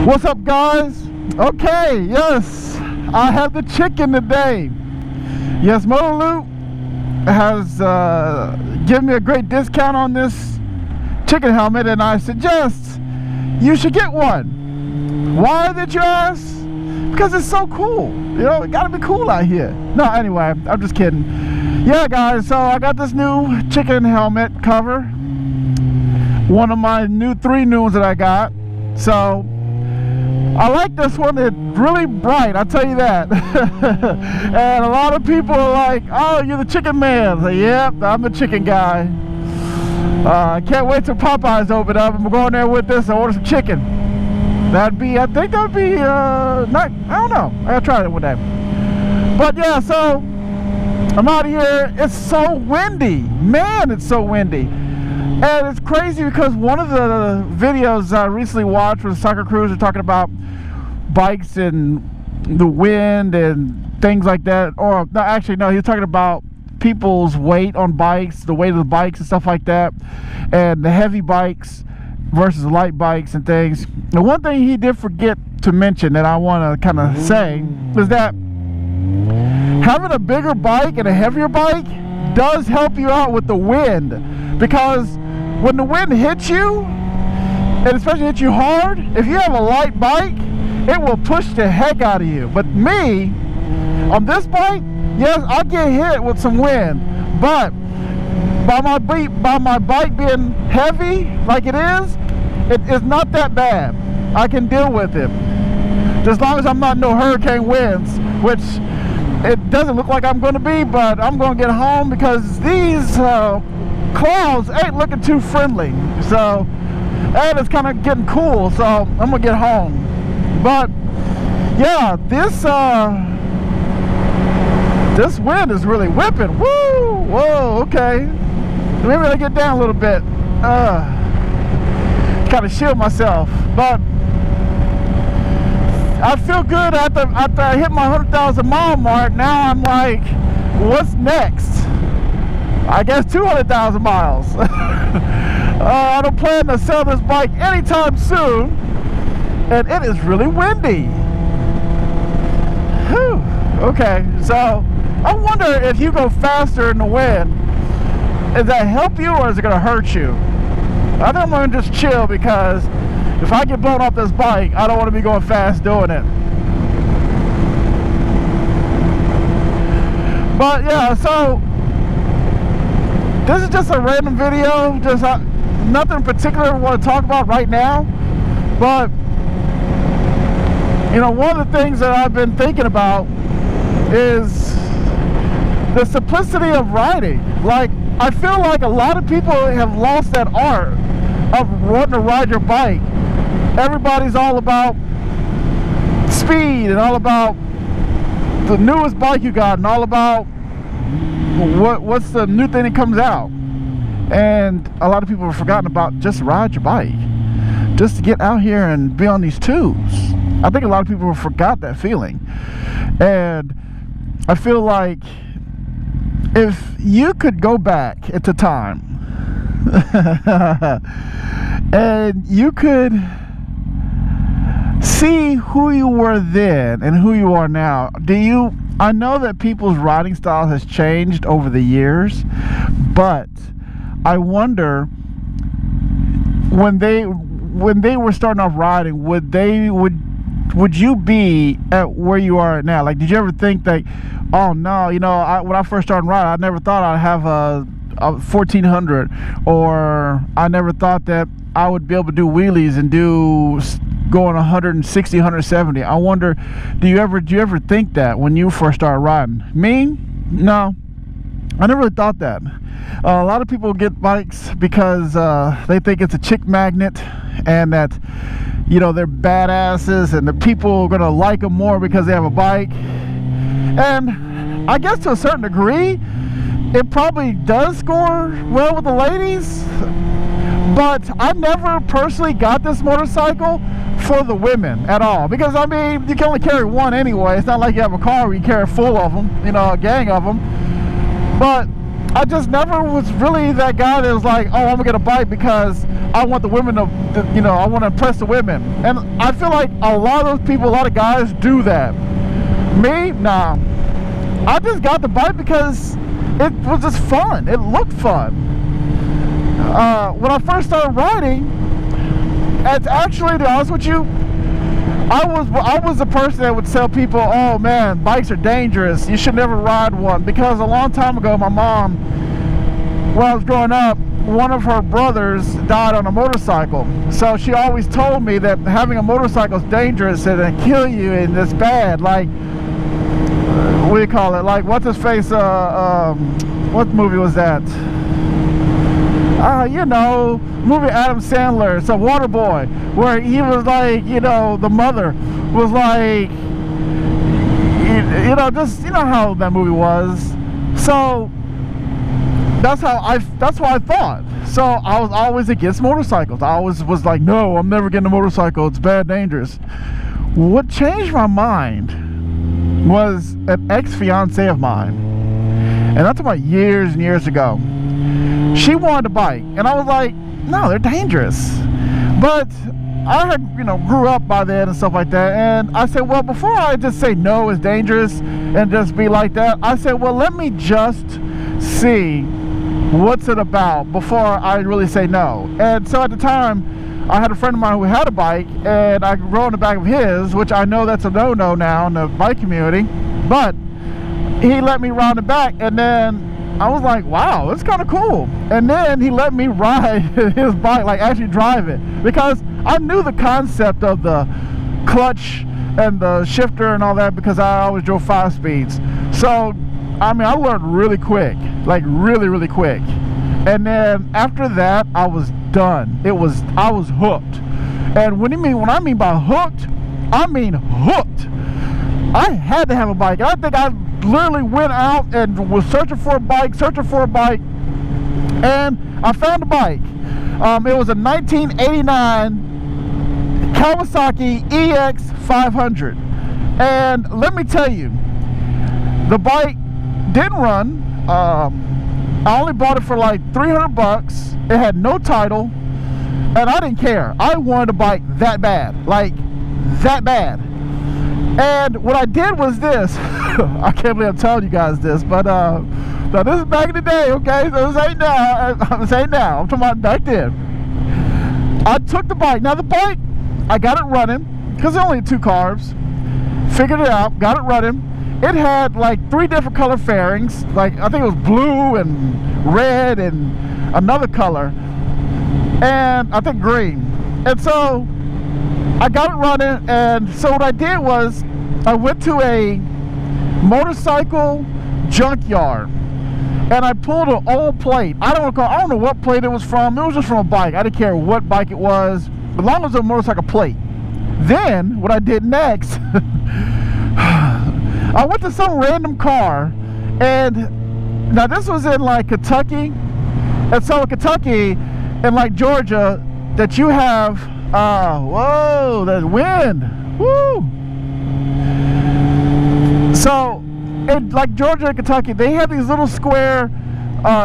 What's up, guys? Okay, yes, I have the chicken today. Yes, Motoloop has given me a great discount on this chicken helmet, and I suggest you should get one. Why did you ask? Because it's so cool. You know, it gotta be cool out here. No, anyway, I'm just kidding. Yeah, guys, so I got this new chicken helmet cover. One of my three new ones that I got. So I like this one. It's really bright, I'll tell you that. And a lot of people are like, oh, you're the chicken man. Like, yep, I'm the chicken guy. I can't wait till Popeyes open up. I'm going there with this and order some chicken. I think that'd be, I don't know. I gotta try it one day. But yeah, so I'm out here. It's so windy. Man, it's so windy. And it's crazy because one of the videos I recently watched was Soccer Cruiser talking about bikes and the wind and things like that. Or, no, actually, no, he was talking about people's weight on bikes, the weight of the bikes and stuff like that, and the heavy bikes versus the light bikes and things. And one thing he did forget to mention that I want to kind of say is that having a bigger bike and a heavier bike does help you out with the wind, because when the wind hits you, and especially hits you hard, if you have a light bike, it will push the heck out of you. But me, on this bike, yes, I get hit with some wind, but by my bike being heavy like it is not that bad. I can deal with it, as long as I'm not in no hurricane winds, which it doesn't look like I'm going to be. But I'm going to get home because these clouds ain't looking too friendly. So, and it's kind of getting cool, so I'm going to get home. But yeah, this wind is really whipping. Woo! Whoa, okay. Maybe I get down a little bit. Kind of shield myself. But I feel good after I hit my 100,000 mile mark. Now I'm like, what's next? I guess 200,000 miles. I don't plan to sell this bike anytime soon. And it is really windy. Whew. Okay, so I wonder if you go faster in the wind, does that help you or is it going to hurt you? I think I'm going to just chill, because if I get blown off this bike, I don't want to be going fast doing it. But yeah, so this is just a random video, just nothing in particular I want to talk about right now. But you know, one of the things that I've been thinking about is the simplicity of riding. Like, I feel like a lot of people have lost that art of wanting to ride your bike. Everybody's all about speed and all about the newest bike you got and all about what's the new thing that comes out. And a lot of people have forgotten about just ride your bike, just to get out here and be on these tubes. I think a lot of people forgot that feeling. And I feel like if you could go back into time and you could see who you were then and who you are now, I know that people's riding style has changed over the years, but I wonder, when they were starting off riding, would you be at where you are now? Like, did you ever think that, oh no, you know, when I first started riding, I never thought I'd have a 1400, or I never thought that I would be able to do wheelies and going 160, 170. I wonder, do you ever think that when you first started riding? Me? No, I never really thought that. A lot of people get bikes because they think it's a chick magnet, and that, you know, they're badasses and the people are gonna like them more because they have a bike. And I guess to a certain degree it probably does score well with the ladies, but I never personally got this motorcycle for the women at all, because I mean, you can only carry one anyway. It's not like you have a car where you carry full of them, you know, a gang of them. But I just never was really that guy that was like, oh, I'm gonna get a bike because I want the women to, you know, I want to impress the women. And I feel like a lot of those people, a lot of guys do that. Me, nah. I just got the bike because it was just fun. It looked fun. When I first started riding, it's actually, to be honest with you, I was the person that would tell people, oh man, bikes are dangerous, you should never ride one. Because a long time ago, my mom, when I was growing up, one of her brothers died on a motorcycle. So she always told me that having a motorcycle is dangerous and it'll kill you and it's bad. Like, what do you call it? Like, what's his face? What movie was that? You know, movie Adam Sandler. It's a Waterboy, where he was like, you know, the mother was like, you know, just, you know how that movie was. So that's what I thought. So I was always against motorcycles. I always was like, no, I'm never getting a motorcycle. It's bad, dangerous. What changed my mind was an ex-fiance of mine, and that's about years and years ago. She wanted a bike, and I was like, no, they're dangerous. But I had, you know, grew up by then and stuff like that, and I said, well, before I just say no, it's dangerous and just be like that, I said, well, let me just see what's it about before I really say no. And so at the time, I had a friend of mine who had a bike, and I rode in the back of his, which I know that's a no-no now in the bike community, but he let me ride in the back, and then I was like, wow, that's kind of cool. And then he let me ride his bike, like actually drive it, because I knew the concept of the clutch and the shifter and all that, because I always drove 5 speeds. So, I mean, I learned really quick, like really, really quick. And then after that, I was done. I was hooked. And when I mean by hooked, I mean hooked. I had to have a bike. I think I literally went out and was searching for a bike, and I found a bike. It was a 1989 Kawasaki EX500. And let me tell you, the bike didn't run. I only bought it for like $300. It had no title, and I didn't care. I wanted a bike that bad, like that bad. And what I did was this. I can't believe I'm telling you guys this, but now this is back in the day, okay? So this ain't now. I'm talking about back then. I took the bike. Now the bike, I got it running because it only had 2 carbs. Figured it out, got it running. It had like 3 different color fairings. Like, I think it was blue and red and another color, and I think green. And so I got it running, and so what I did was I went to a motorcycle junkyard, and I pulled an old plate. I don't know what plate it was from. It was just from a bike. I didn't care what bike it was, as long as it was a motorcycle plate. Then what I did next, I went to some random car, and now this was in like Kentucky. And so in Kentucky and like Georgia, that you have, whoa, that wind, woo. So in like Georgia and Kentucky, they have these little square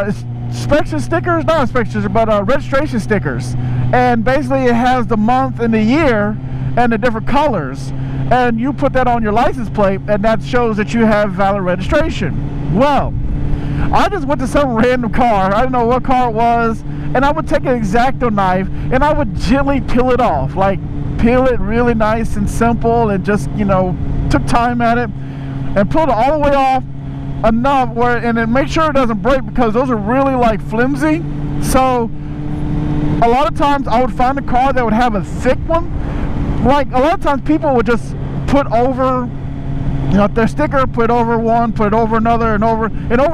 inspection stickers, not inspections, but registration stickers. And basically it has the month and the year and the different colors. And you put that on your license plate, and that shows that you have valid registration. Well, I just went to some random car, I didn't know what car it was, and I would take an X-Acto knife, and I would gently peel it off, like peel it really nice and simple, and just, you know, took time at it, and pulled it all the way off enough where, and then make sure it doesn't break, because those are really like flimsy. So a lot of times I would find a car that would have a thick one. Like, a lot of times people would just put over, you know, their sticker, put over one, put over another, and over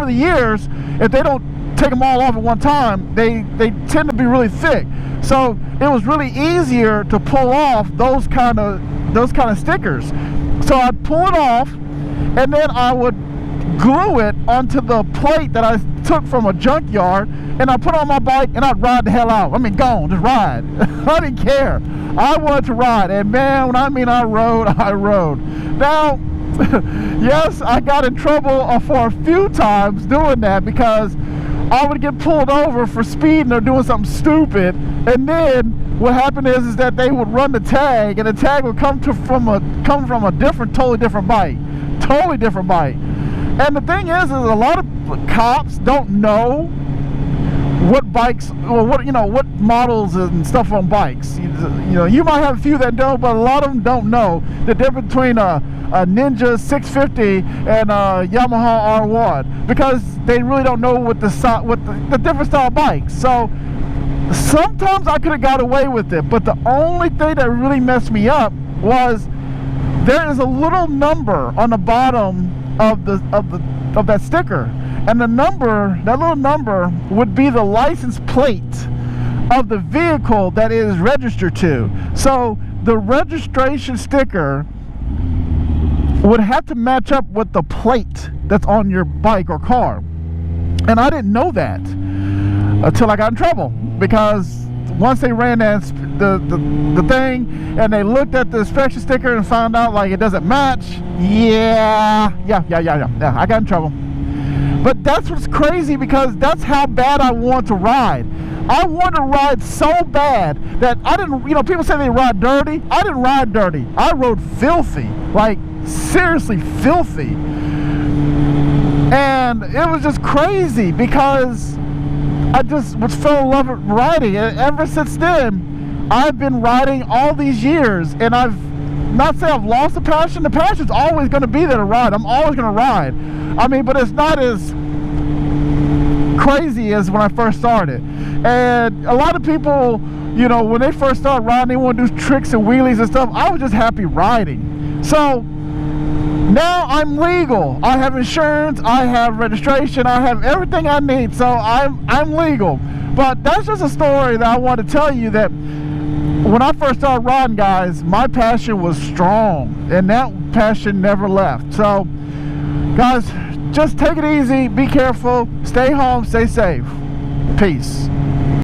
the years, if they don't take them all off at one time, they tend to be really thick. So it was really easier to pull off those kind of stickers. So I'd pull it off, and then I would glue it onto the plate that I took from a junkyard, and I put it on my bike, and I'd ride the hell out. I mean, go on, just ride. I didn't care. I wanted to ride, and man, when I mean I rode. Now, yes, I got in trouble for a few times doing that, because I would get pulled over for speeding or doing something stupid, and then what happened is that they would run the tag, and the tag would come from a totally different bike. And the thing is a lot of cops don't know what bikes, or what models and stuff on bikes. You might have a few that don't, but a lot of them don't know the difference between a Ninja 650 and a Yamaha R1, because they really don't know what the different style bikes. So sometimes I could have got away with it, but the only thing that really messed me up was there is a little number on the bottom of that sticker, and that little number would be the license plate of the vehicle that it is registered to. So the registration sticker would have to match up with the plate that's on your bike or car. And I didn't know that until I got in trouble, because once they ran the thing and they looked at the inspection sticker and found out like it doesn't match, yeah, I got in trouble. But that's what's crazy, because that's how bad I want to ride. I want to ride so bad that I didn't, people say they ride dirty. I didn't ride dirty. I rode filthy, like seriously filthy. And it was just crazy, because I just fell in love with riding. And ever since then, I've been riding all these years, and I've not say I've lost the passion. The passion's always going to be there to ride. I'm always going to ride. I mean, but it's not as crazy as when I first started. And a lot of people, when they first start riding, they want to do tricks and wheelies and stuff. I was just happy riding. So now I'm legal. I have insurance, I have registration, I have everything I need. So I'm legal. But that's just a story that I want to tell you, that when I first started riding, guys, my passion was strong, and that passion never left. So guys, just take it easy, be careful, stay home, stay safe. Peace.